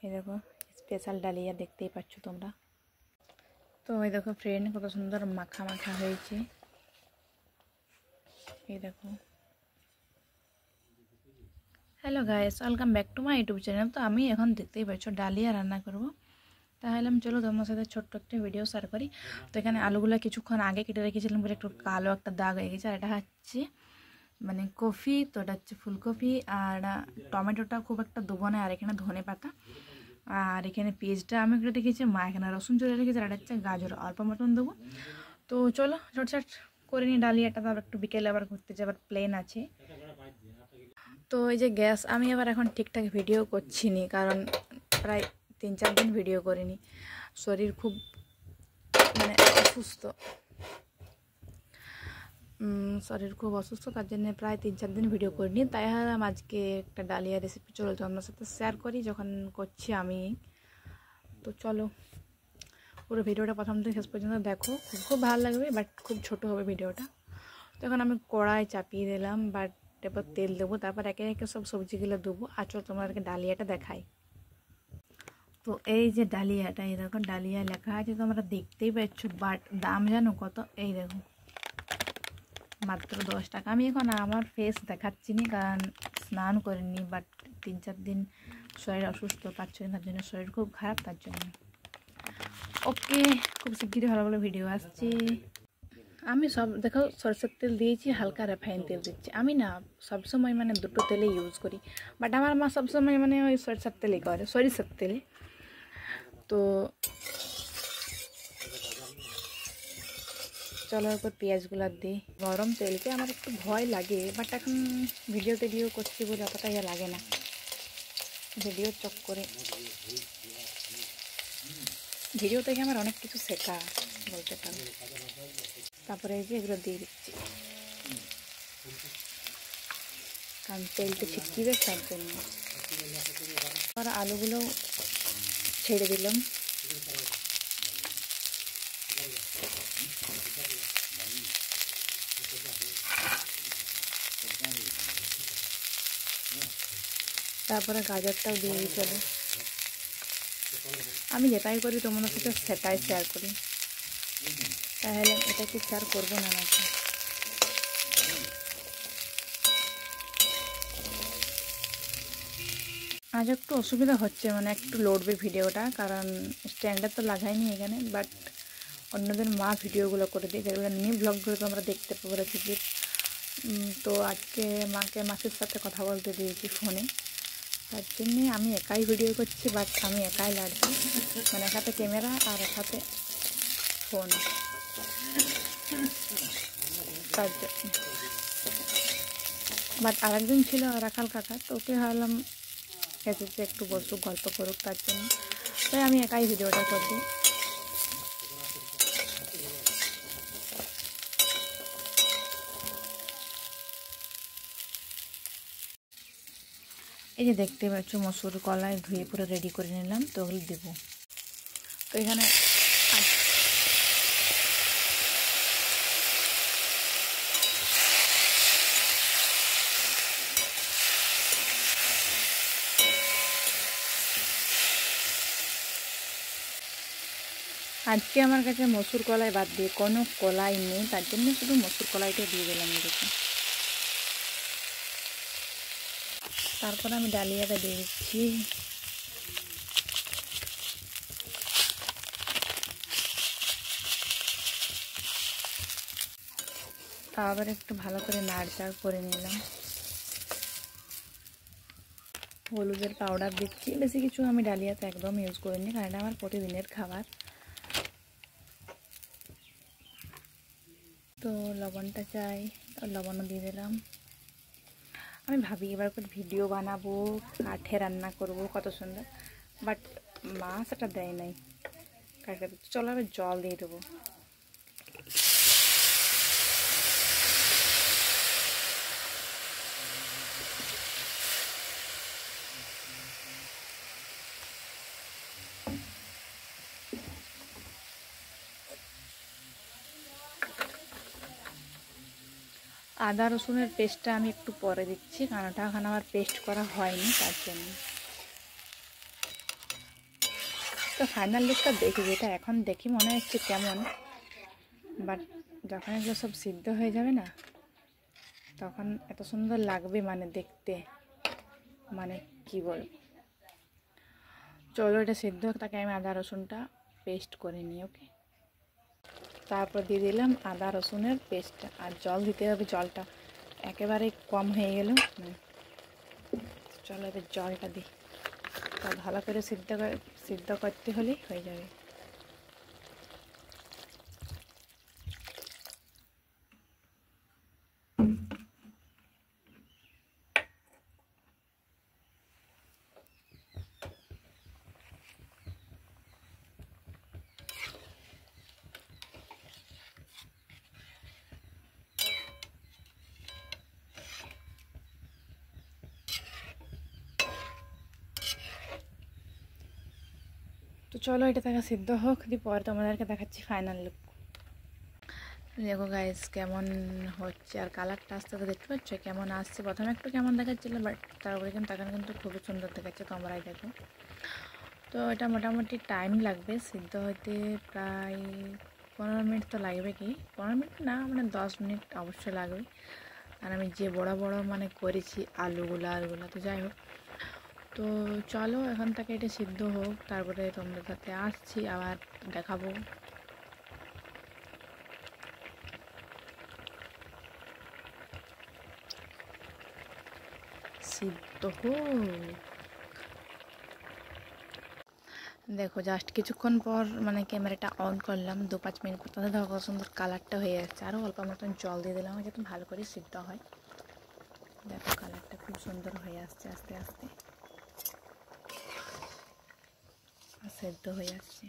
এই দেখো special dahlia দেখতেই পাচ্ছ তোমরা। তো এই দেখো ফ্রেন্ড কত সুন্দর মাখা মাখা হয়েছে। এই দেখো। Hello guys, welcome back to my YouTube channel. তো আমি এখন দেখতেই পাচ্ছ ডালিয়া রান্না করব। তাহলে আমি চলো তোমার সাথে ছোট্ট একটা ভিডিও শেয়ার করি। তো এখানে আলুগুলো কিছুক্ষণ আগে কেটে রেখেছিলাম বলে একটু কালো একটা দাগ হয়ে গেছে। আর এটা হচ্ছে মানে কফি, তো এটা হচ্ছে ফুলকপি। আর টমেটোটা খুব একটা দেবো না। আর এখানে ধনে পাতা, আর এখানে পেঁয়াজটা আমি একটু রেখেছি, মা এখানে রসুন চলে রেখেছে। আর এটা হচ্ছে গাজর অল্প মতন দেবো। তো চলো ঝটঝট করে নিই ডালিয়াটা। তো আবার একটু বিকেলে আবার ঘুরতে যাবার প্লেন আছে। তো এই যে গ্যাস আমি আবার এখন ঠিকঠাক ভিডিও করছি নি, কারণ প্রায় 3-4 দিন ভিডিও করিনি। শরীর খুব মানে অসুস্থ, তার জন্য প্রায় 3-4 দিন ভিডিও করিনি। তাই ভাবলাম আজকে একটা ডালিয়া রেসিপি চলো তোমার সাথে শেয়ার করি যখন করছি আমি। তো চলো পুরো ভিডিওটা প্রথম থেকে শেষ পর্যন্ত দেখো, খুব ভালো লাগবে, বাট খুব ছোট হবে ভিডিওটা। তো এখন আমি কড়াই চাপিয়ে দিলাম, বাট এরপর তেল দেবো, তারপর একে একে সব সবজিগুলো দেবো। আর চলো তোমাদেরকে ডালিয়াটা দেখাই। তো এই যে ডালিয়াটা, এই দেখো ডালিয়া লেখা আছে, তোমরা দেখতেই পাচ্ছ, বাট দাম জানো কত? এই দেখো মাত্র 10 টাকা। আমি এখন আমার ফেস দেখাচ্ছি না, কারণ স্নান করিনি, বাট 3-4 দিন শরীর অসুস্থ, পাচ্ছ তার জন্য শরীর খুব খারাপ, তার জন্য। ওকে, খুব শিগগিরই ভালো ভালো ভিডিও আসছে। আমি সব দেখো সরষের তেল দিয়েছি, হালকা রিফাইন তেল দিচ্ছি। আমি না সবসময় মানে দুটো তেলে ইউজ করি, বাট আমার মা সবসময় মানে ওই সরষের তেলে করে, সরিষার তেলে। তো চলো এরপর পেঁয়াজগুলো দিই। গরম তেলকে আমার একটু ভয় লাগে, বাট এখন ভিডিও করছি বলে অতটা ইয়ে লাগে না, ভিডিও চক্করে। ভিডিও থেকে আমার অনেক কিছু শেখা বলতে পারো। তারপরে এই যে এগুলো দিয়ে দিচ্ছি, কারণ তেলটা ছিটকিবে তার জন্য। আর আলুগুলো ছেড়ে দিলাম। তারপরে গাজরটাও দিয়ে দিই। চলো আমি যেটাই করি তোমাদের সাথে সেটাই শেয়ার করি, তাহলে এটা কি শেয়ার করবো না নাকি? আজ একটু অসুবিধা হচ্ছে, মানে একটু লড়বে ভিডিওটা, কারণ স্ট্যান্ডার তো লাগাইনি এখানে, বাট অন্যদের মা ভিডিওগুলো করে দিয়ে, যেগুলো মিনি ব্লগগুলো তোমরা দেখতে পাবো রেসিপির। তো আজকে মাসির সাথে কথা বলতে দিয়েছি ফোনে, তার জন্যে আমি একাই ভিডিও করছি, বাট আমি একাই লাড়ছি, মানে এক হাতে ক্যামেরা আর এক হাতে ফোন, তার জন্য। বাট আরেকজন ছিল রাখাল কাকা, তো ওকে ভাবলাম এসেছে একটু বসুক গল্প করুক, তার জন্য। তাই আমি একাই ভিডিওটা করছি। এই যে দেখতে পাচ্ছ মসুর কলাই ধুয়ে পুরো রেডি করে নিলাম, তো ওগুলো দেবো। তো এখানে আজকে আমার কাছে মসুর কলাই বাদ দিয়ে কোনো কলাই নেই, তার জন্য শুধু মসুর কলাইটা দিয়ে দিলাম এদিকে। তারপর আমি ডালিয়াটা দিয়ে দিচ্ছি। আবার একটু ভালো করে নাড়চাড় করে নিলাম। হলুদের পাউডার দিচ্ছি, বেশি কিছু আমি ডালিয়াতে একদম ইউজ করিনি, কারণ এটা আমার প্রতিদিনের খাবার। তো লবণটা চাই, লবণও দিয়ে দিলাম। আমি ভাবি এবার করে ভিডিও বানাবো, কাঠে রান্না করব, কত সুন্দর, বাট মা সেটা দেয় নাই। কাঠে চলো আবার জল দিয়ে দেবো। আদা রসুনের পেস্টটা আমি একটু পরে দিচ্ছি, কারণ ওটা এখন আমার পেস্ট করা হয়নি, তার জন্য। তো ফাইনাল লুকটা দেখি, যেটা এখন দেখি মনে হচ্ছে কেমন, বাট যখন এগুলো সব সিদ্ধ হয়ে যাবে না তখন এত সুন্দর লাগবে মানে দেখতে, মানে কি বলবো। চলো এটা সিদ্ধ হোক, তাকে আমি আদা রসুনটা পেস্ট করে নিই। ওকে, তারপর দিয়ে দিলাম আদা রসুনের পেস্টটা, আর জল দিতে হবে, জলটা একেবারে কম হয়ে গেল। চলো এবার জলটা দিই, তা ভালো করে সিদ্ধ করতে হলেই হয়ে যাবে। তো চলো এটা থেকে সিদ্ধ হোক, দিয়ে পরে তোমাদেরকে দেখাচ্ছি ফাইনাল লুক। দেখো গাইস কেমন হচ্ছে, আর কালারটা আস্তে আস্তে দেখতে পাচ্ছ কেমন আসছে। প্রথমে একটু কেমন দেখাচ্ছিলো, বাট তারপরে কিন্তু এখন কিন্তু খুবই সুন্দর দেখাচ্ছে, তোমরাই দেখো। তো এটা মোটামুটি টাইম লাগবে সিদ্ধ হইতে, প্রায় 15 মিনিট তো লাগবে, কি 15 মিনিট না, মানে 10 মিনিট অবশ্যই লাগবে। আর আমি যে বড় বড় মানে করেছি আলুগুলো তো যাই হোক। তো চলো এখন থেকে এটা সিদ্ধ হোক, তারপরে তোমাদের সাথে আসছি আবার দেখাবো। সিদ্ধ হোক, দেখো জাস্ট কিছুক্ষণ পর মানে ক্যামেরাটা অন করলাম, 2-5 মিনিট পর তাদের দেখো সুন্দর কালারটা হয়ে যাচ্ছে। আরও অল্প মতন জল দিয়ে দিলাম যাতে ভালো করে সিদ্ধ হয়। দেখো কালারটা খুব সুন্দর হয়ে আসছে আস্তে আস্তে, আর সিদ্ধ হয়ে আসছে।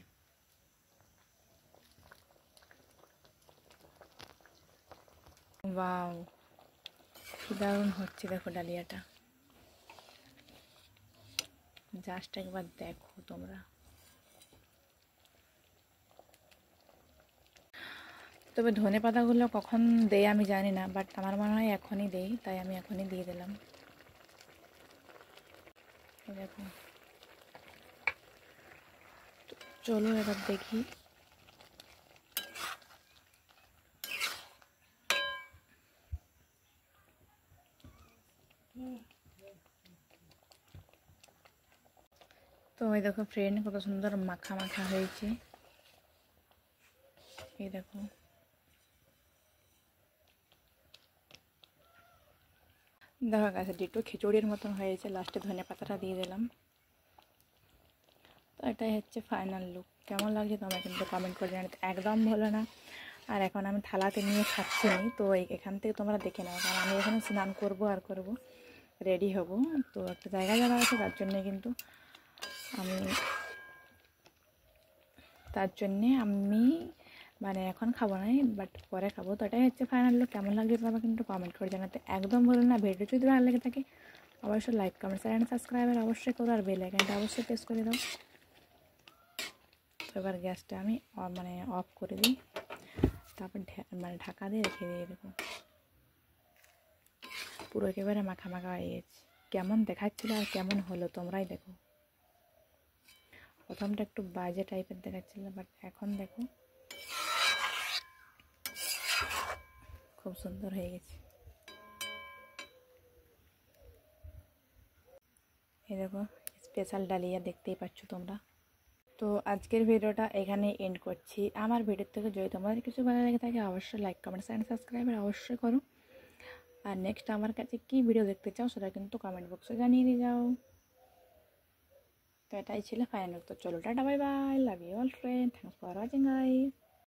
ওয়াও, কি দারুণ হচ্ছে দেখো ডালিয়াটা, জাস্ট একবার দেখো তোমরা। তবে ধনে পাতাগুলো কখন দেয় আমি জানি না, বাট আমার মনে হয় এখনই দেই, তাই আমি এখনই দিয়ে দিলাম। দেখো চলো এবার দেখি। তো ওই দেখো ফ্রেন্ড কত সুন্দর মাখা মাখা হয়েছে, এই দেখো। দেখো গাছে ডিটো খিচুড়ির মতন হয়েছে, লাস্টে ধনে পাতাটা দিয়ে দিলাম। তো এটাই হচ্ছে ফাইনাল লুক। কেমন লাগছে তোমরা কিন্তু কমেন্ট করে জানাতে একদম ভালো না। আর এখন আমি থালাতে নিয়ে খাচ্ছি নি, তো এখান থেকে তোমরা দেখে নাও, কারণ আমি এখানে স্নান করবো আর করবো, রেডি হব। তো একটা জায়গা যাওয়া আছে, তার জন্যে আমি মানে এখন খাবো না, বাট পরে খাবো। তো এটাই হচ্ছে ফাইনাল লুক। কেমন লাগছে তোমরা কিন্তু কমেন্ট করে জানাতে একদম ভুলো না। ভিডিও যদি ভালো লেগে থাকে অবশ্যই like comment share and subscriber অবশ্যই করো, আর বেল আইকনটা অবশ্যই প্রেস করে দাও। তো এবার গ্যাসটা আমি মানে অফ করে দিই, তারপর মানে ঢাকা দিয়ে রেখে দিয়ে দেবো। পুরো একেবারে মাখা মাখা হয়ে গেছে, কেমন দেখাচ্ছিল আর কেমন হলো তোমরাই দেখো। প্রথমটা একটু বাজে টাইপের দেখাচ্ছিল, বাট এখন দেখো খুব সুন্দর হয়ে গেছে। এই দেখো স্পেশাল ডালিয়া দেখতেই পাচ্ছ তোমরা। তো আজকের ভিডিওটা এখানে এন্ড করছি। আমার ভিডিও থেকে যদি তোমাদের কিছু ভালো লেগে থাকে অবশ্যই লাইক কমেন্ট অ্যান্ড সাবস্ক্রাইবার অবশ্যই করো। আর নেক্সট আমার কাছে কি ভিডিও দেখতে চাও সেটা কিন্তু কমেন্ট বক্সে জানিয়ে দিয়ে যাও। তো এটাই ছিল ফাইনাল। তো চলো tata bye bye, love you all friend, thanks for watching guys.